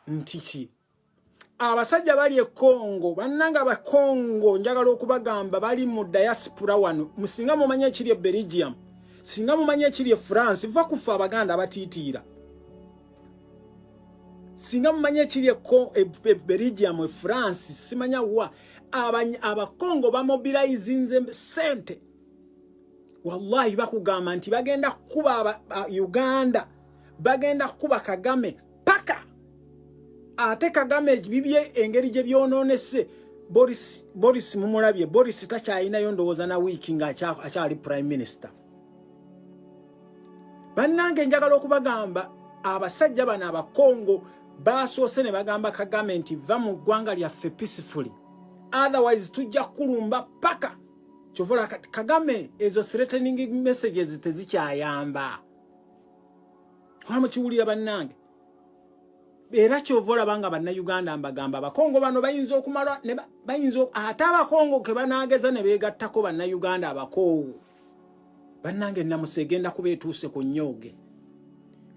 ntiki abasajja bali e Congo bannanga ba Congo njagala okubagamba bali mu diaspora wano musinga mumanye ekiri e Belgium singa mumanye ekiri e France va kufa abaganda abatiitiira singa mumanye ekiri e Belgium e France simanya wa abakongo bamobilizinze sente wallahi bakugamba nti bagenda kuba Uganda bagenda kuba Kagame paka ate Kagame bibye engeri gye byononese Boris mumulabye Boris takyalinayo ndowooza na wiki nga akyali prime minister bannange njagala okubagamba abasajja bana abakongo basoose ne bagamba Kagame nti va mu ggwanga lyaffe peacefully otherwise tujja kulumba paka chovola Kagame ezo threatening messages tezikyayamba hama kiwulira bannange era chovola banga banna Uganda mbagamba abakongo bano bayinza okumalwa ne bayinza ate abakongo ke banageza ne begattako banna Uganda abakoowu bannange namusegenda kubetuuse ku nnyoge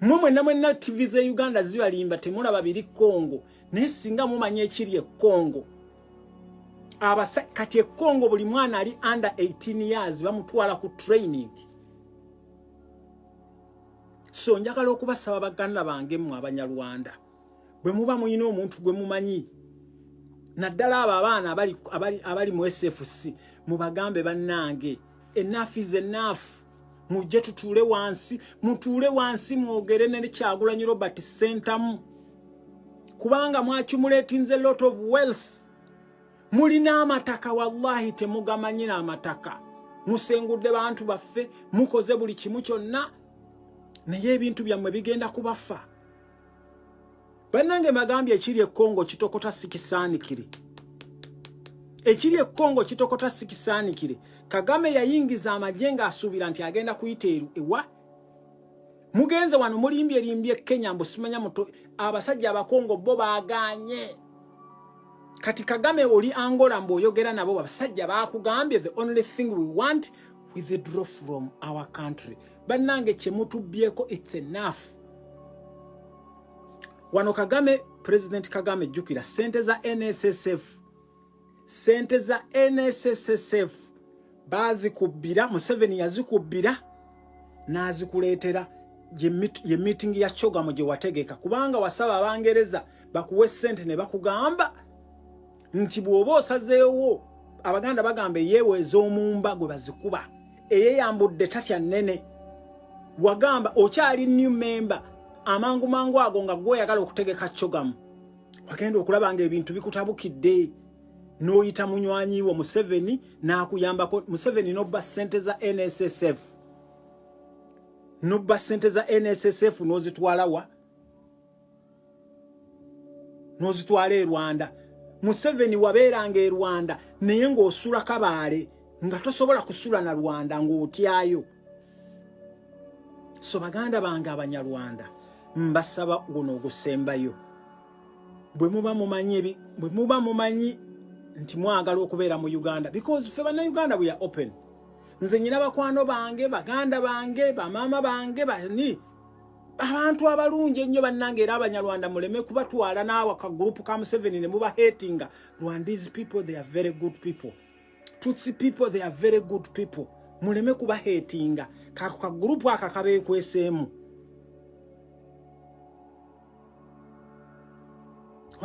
mumwe namwe TV ze Uganda zibalimba temulaba biri Congo naye singa mumanye ekiri e Congo kati e Congo buli mwana ali under 18 years bamutwala ku training so njagala okubasaba baganda bange mu Abanyarwanda bwe muba muyina omuntu gwe mumanyi naddala abo abaana abali mu SFC mubagambe bannange enough is enough mujje tutuule wansi mwogere ne Kyagulanyi Robert Sentamu kubanga mwakumuletinze lot of wealth mulina amataka wallahi temugamanyina amataka musengudde bantu baffe mukoze buli kimu kyonna naye ebintu byammwe bigenda kubafa bannange magambye ekiri e Congo kitokota sikisaanikire ekiri e Congo kitokota sikisaanikire Kagame yayingiza amajenga asuubira nti agenda kuyita ewa mugenze wano mulimbye Kenya mbusimanya muto abasajja abakongo bo baganye kati Kagame oli Angola mboyogera nabo abasajja bakugambye the only thing we want withdraw from our country bannange kyemutubyeko it's enough wano Kagame President Kagame jukira sente za NSSF bazikubbira Museveni yazikubbira nazikuleetera ye meeting ya Kagame gye wategeka kubanga wasaba abangereza bakuwe sente ne bakugamba nti bwoba osazeewo abaganda bagambe yewe ez'omumba gwe bazikuba eyeyambudde tatya nnene wagamba okyali new member amangu ago nga gwoyagala okutegeka Kagame wagenda okulaba nga ebintu bikutabukidde noyita munywanyi wo Museveni nakuyambako Museveni nobba sente za NSSF nozitwala wa nozitwala e Rwanda Museveni wabeeranga e Rwanda naye ng'osula Kabaale nga tosobola kusula na Rwanda ng'otyayo so baganda bange Abanyarwanda mbasaba guno ogusembayo bwe muba mumanyi nti mwagala okubeera mu Uganda because ffe banna Uganda we are open nze nyina bakwano bange baganda bange bamama bange bani abantu abalungi ennyo bannange era Abanyarwanda muleme kubatwala naawe ka group ka Museveni ne muba hatinga Rwandese people they are very good people Tutsi people they are very good people muleme kuba hatinga ka group aka kabeekweseemu